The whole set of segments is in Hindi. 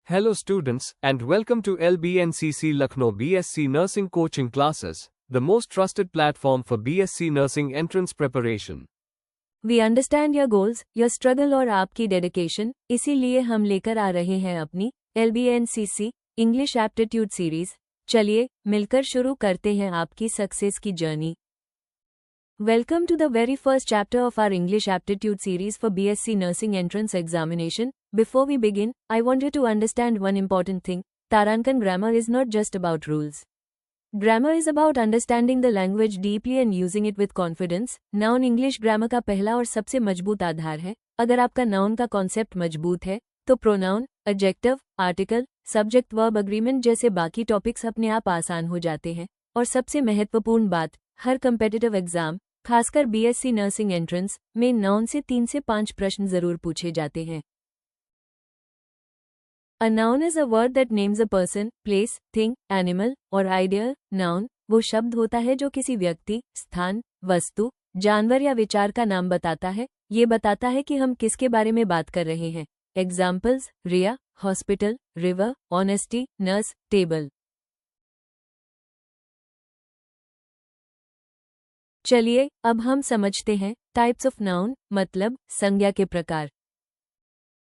Hello students and welcome to LBNCC Lucknow BSc Nursing Coaching Classes, the most trusted platform for BSc Nursing entrance preparation. We understand your goals, your struggle और आपकी डेडिकेशन, इसीलिए हम लेकर आ रहे हैं अपनी LBNCC इंग्लिश एप्टीट्यूड सीरीज। चलिए मिलकर शुरू करते हैं आपकी सक्सेस की journey. Welcome to the very first chapter of our English aptitude series for BSc Nursing entrance examination. Before we begin, I want you to understand one important thing. Tarankan grammar is not just about rules. Grammar is about understanding the language deeply and using it with confidence. Noun English grammar का पहला और सबसे मजबूत आधार है। अगर आपका noun का कॉन्सेप्ट मजबूत है, तो pronoun, adjective, article, subject verb agreement जैसे बाकी टॉपिक्स अपने आप आसान हो जाते हैं। और सबसे महत्वपूर्ण बात, हर कम्पिटिटिव एग्जाम, खासकर बीएससी नर्सिंग एंट्रेंस में नाउन से 3 से 5 प्रश्न जरूर पूछे जाते हैं। A noun is a word that names a person, place, thing, animal और ideal. Noun वो शब्द होता है जो किसी व्यक्ति, स्थान, वस्तु, जानवर या विचार का नाम बताता है। ये बताता है कि हम किसके बारे में बात कर रहे हैं। Examples: Riya, hospital, river, honesty, nurse, table. चलिए अब हम समझते हैं टाइप्स ऑफ नाउन, मतलब संज्ञा के प्रकार।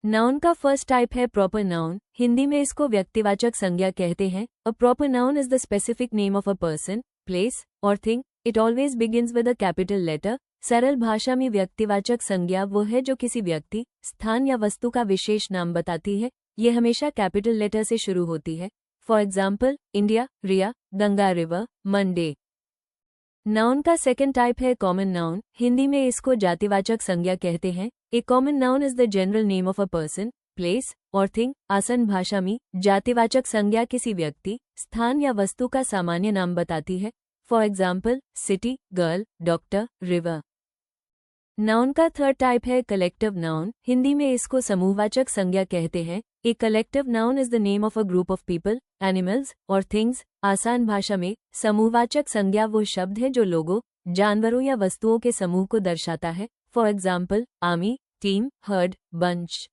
नाउन का फर्स्ट टाइप है प्रॉपर नाउन। हिंदी में इसको व्यक्तिवाचक संज्ञा कहते हैं। A proper noun is the specific name of a person, place और thing. It always begins with a capital letter. सरल भाषा में व्यक्तिवाचक संज्ञा वो है जो किसी व्यक्ति, स्थान या वस्तु का विशेष नाम बताती है। ये हमेशा कैपिटल लेटर से शुरू होती है। For example, India, Riya, Ganga, river, Monday. Noun का सेकंड टाइप है कॉमन नाउन। हिंदी में इसको जातिवाचक संज्ञा कहते हैं। A common noun is the general name of a person, place और थिंग। आसान भाषा में जातिवाचक संज्ञा किसी व्यक्ति, स्थान या वस्तु का सामान्य नाम बताती है। For example, city, girl, doctor, river. Noun का थर्ड टाइप है कलेक्टिव नाउन। हिंदी में इसको समूहवाचक संज्ञा कहते हैं। A collective noun is the name of a group of people, animals और थिंग्स। आसान भाषा में समूहवाचक संज्ञा वो शब्द है जो लोगों, जानवरों या वस्तुओं के समूह को दर्शाता है। For example, army, team, heard, bunch.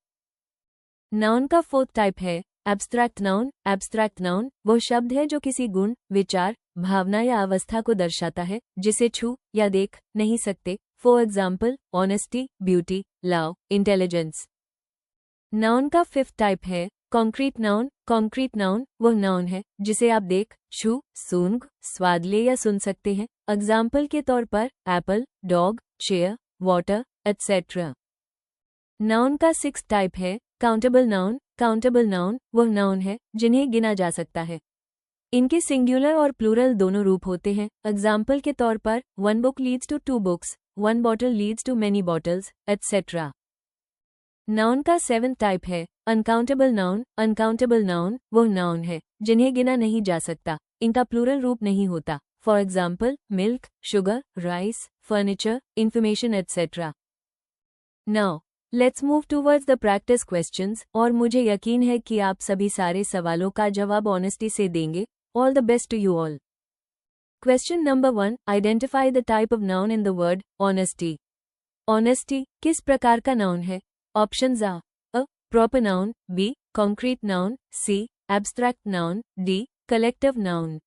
Noun का फोर्थ टाइप है एब्स्ट्रैक्ट नाउन। एब्स्ट्रैक्ट नाउन वो शब्द है जो किसी गुण, विचार, भावना या अवस्था को दर्शाता है, जिसे छू या देख नहीं सकते। For example, honesty, beauty, love, intelligence. Noun का फिफ्थ टाइप है कॉन्क्रीट नाउन। कॉन्क्रीट नाउन वह नाउन है जिसे आप देख, छू, सूंघ, स्वाद ले या सुन सकते हैं। एग्जाम्पल के तौर पर Apple, dog, chair, water, etcetera. Noun का सिक्स्थ टाइप है काउंटेबल नाउन। काउंटेबल नाउन वह नाउन है जिन्हें गिना जा सकता है। इनके सिंगुलर और प्लूरल दोनों रूप होते हैं। एग्जाम्पल के तौर पर, one book leads to 2 books, one bottle leads to many bottles, etcetera. Noun का सेवेंथ टाइप है अनकाउंटेबल नाउन। अनकाउंटेबल नाउन वह नाउन है जिन्हें गिना नहीं जा सकता, इनका प्लूरल रूप नहीं होता। For example, milk, sugar, rice, furniture, information, etcetera. Now let's move towards the practice questions. और मुझे यकीन है कि आप सभी सारे सवालों का जवाब ऑनेस्टी से देंगे। All the best to you all. Question number 1, identify the type of noun in the word honesty. Honesty किस प्रकार का नाउन है? Options are: a proper noun, B concrete noun, C abstract noun, D collective noun.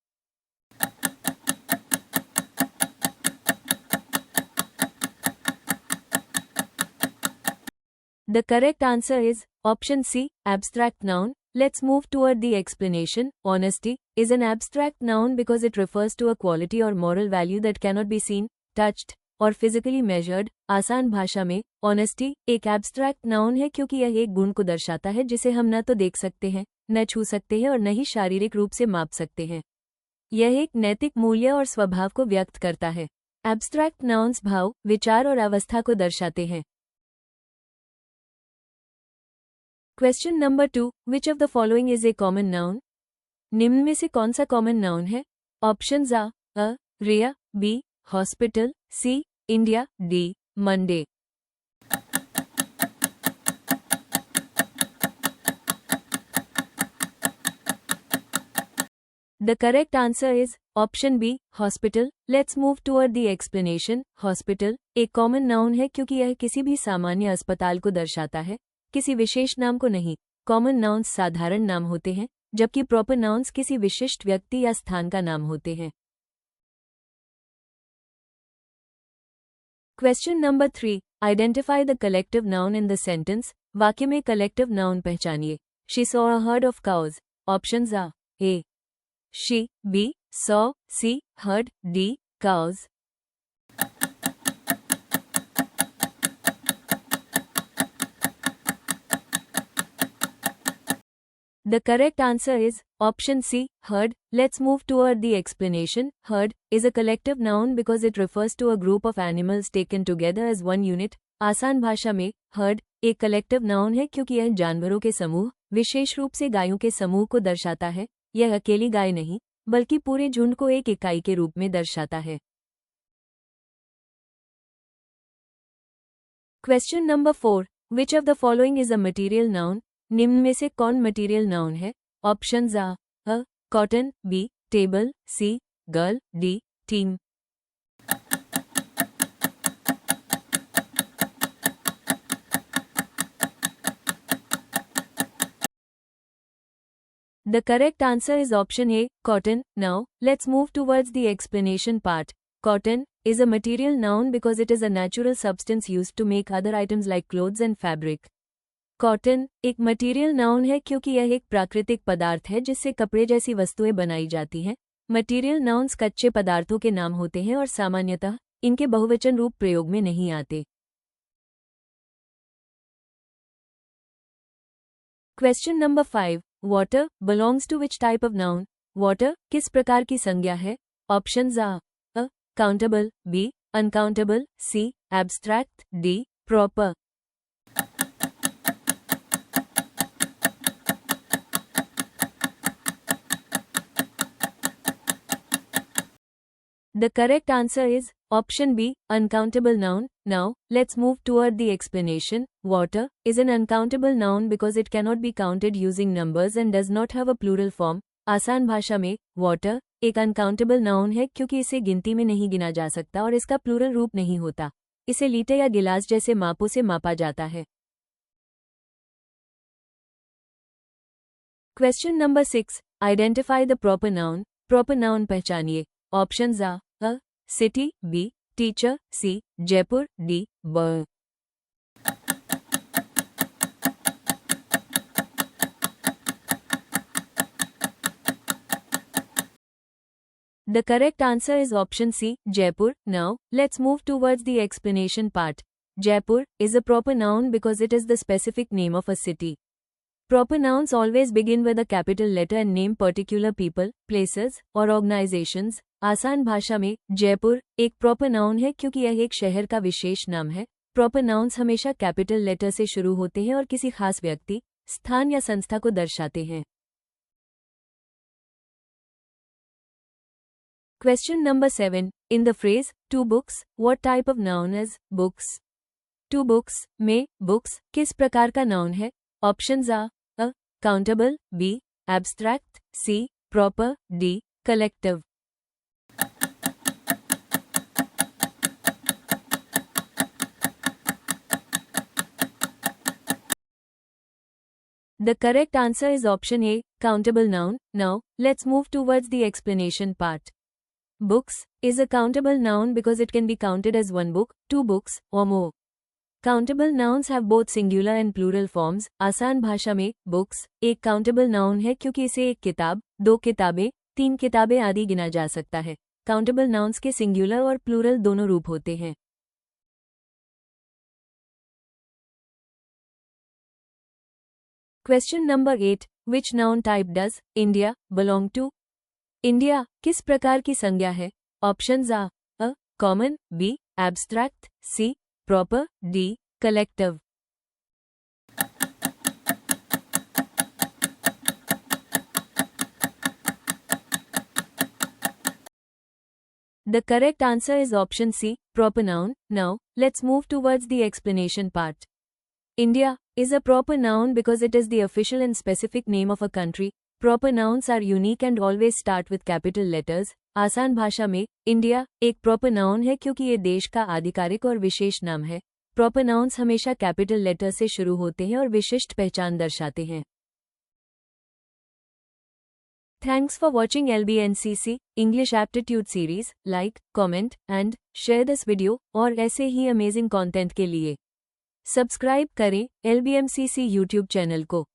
The correct answer is option C, abstract noun. Let's move toward the explanation. Honesty is an abstract noun because it refers to a quality or moral value that cannot be seen, touched or physically measured. आसान भाषा में honesty एक abstract noun है क्योंकि यह एक गुण को दर्शाता है जिसे हम न तो देख सकते हैं, न छू सकते हैं और न ही शारीरिक रूप से माप सकते हैं। यह एक नैतिक मूल्य और स्वभाव को व्यक्त करता है। Abstract nouns भाव, विचार और अवस्था को दर्शाते हैं। Question number 2, which of the following is a common noun? निम्न में से कौन सा कॉमन नाउन है? Options are: a Riya, B hospital, C India, D Monday. The correct answer is option B, hospital. Let's move toward the explanation. Hospital एक कॉमन नाउन है क्योंकि यह किसी भी सामान्य अस्पताल को दर्शाता है, किसी विशेष नाम को नहीं। कॉमन नाउन्स साधारण नाम होते हैं, जबकि प्रॉपर नाउन्स किसी विशिष्ट व्यक्ति या स्थान का नाम होते हैं। Question number 3, identify the collective noun in the sentence. वाक्य में कलेक्टिव नाउन पहचानिए। She saw a herd of cows. Options are A she, B saw, C herd, D cows. The correct answer is option C, herd. Let's move toward the explanation. Herd is a collective noun because it refers to a group of animals taken together as one unit. आसान भाषा में herd एक collective noun है क्योंकि यह जानवरों के समूह, विशेष रूप से गायों के समूह को दर्शाता है। यह अकेली गाय नहीं, बल्कि पूरे झुंड को एक इकाई के रूप में दर्शाता है। Question number 4. Which of the following is a material noun? निम्न में से कौन मटीरियल नाउन है? Options are a cotton, B table, C girl, D team. The correct answer is option A, cotton. Now, let's move towards the explanation part. Cotton is a material noun because it is a natural substance used to make other items like clothes and fabric. Cotton एक मटेरियल नाउन है क्योंकि यह एक प्राकृतिक पदार्थ है जिससे कपड़े जैसी वस्तुएं बनाई जाती हैं। मटेरियल नाउन्स कच्चे पदार्थों के नाम होते हैं और सामान्यतः इनके बहुवचन रूप प्रयोग में नहीं आते। Question number 5. Water belongs to which type of noun? Water किस प्रकार की संज्ञा है? Options are a countable, B uncountable, C abstract, D proper. The correct answer is option B, uncountable noun. Now, let's move toward the explanation. Water is an uncountable noun because it cannot be counted using numbers and does not have a plural form. आसान भाषा में water एक uncountable noun है क्योंकि इसे गिनती में नहीं गिना जा सकता और इसका प्लूरल रूप नहीं होता। इसे लीटर या गिलास जैसे मापों से मापा जाता है। Question number 6. Identify the proper noun. Proper noun पहचानिए। Options are a city, B teacher, C Jaipur, D bird. The correct answer is option C, Jaipur. Now, let's move towards the explanation part. Jaipur is a proper noun because it is the specific name of a city. Proper nouns always begin with a capital letter and name particular people, places or organizations. आसान भाषा में जयपुर एक प्रॉपर नाउन है क्योंकि यह एक शहर का विशेष नाम है। प्रॉपर नाउन्स हमेशा कैपिटल लेटर से शुरू होते हैं और किसी खास व्यक्ति, स्थान या संस्था को दर्शाते हैं। Question number 7. In the phrase two books, what type of noun is books? Two books में बुक्स किस प्रकार का नाउन है? Options are a countable, B abstract, C proper, D collective. The correct answer is option A, countable noun. Now, let's move towards the explanation part. Books is a countable noun because it can be counted as one book, two books, or more. Countable nouns have both singular and plural forms. आसान भाषा में books एक countable noun है क्योंकि इसे एक किताब, दो किताबें, तीन किताबें आदि गिना जा सकता है। Countable nouns के singular और plural दोनों रूप होते हैं। Question number 8. Which noun type does India belong to? India किस प्रकार की संज्ञा है? Options are a common, B abstract, C proper, D collective. The correct answer is option C, proper noun. Now, let's move towards the explanation part. India is a proper noun because it is the official and specific name of a country. Proper nouns are unique and always start with capital letters. आसान भाषा में इंडिया एक प्रॉपर नाउन है क्योंकि ये देश का आधिकारिक और विशेष नाम है। प्रॉपर नाउन्स हमेशा कैपिटल लेटर से शुरू होते हैं और विशिष्ट पहचान दर्शाते हैं। Thanks for watching LBNCC English Aptitude Series. Like, comment and share this video और ऐसे ही अमेजिंग कंटेंट के लिए सब्सक्राइब करें LBMCC YouTube चैनल को।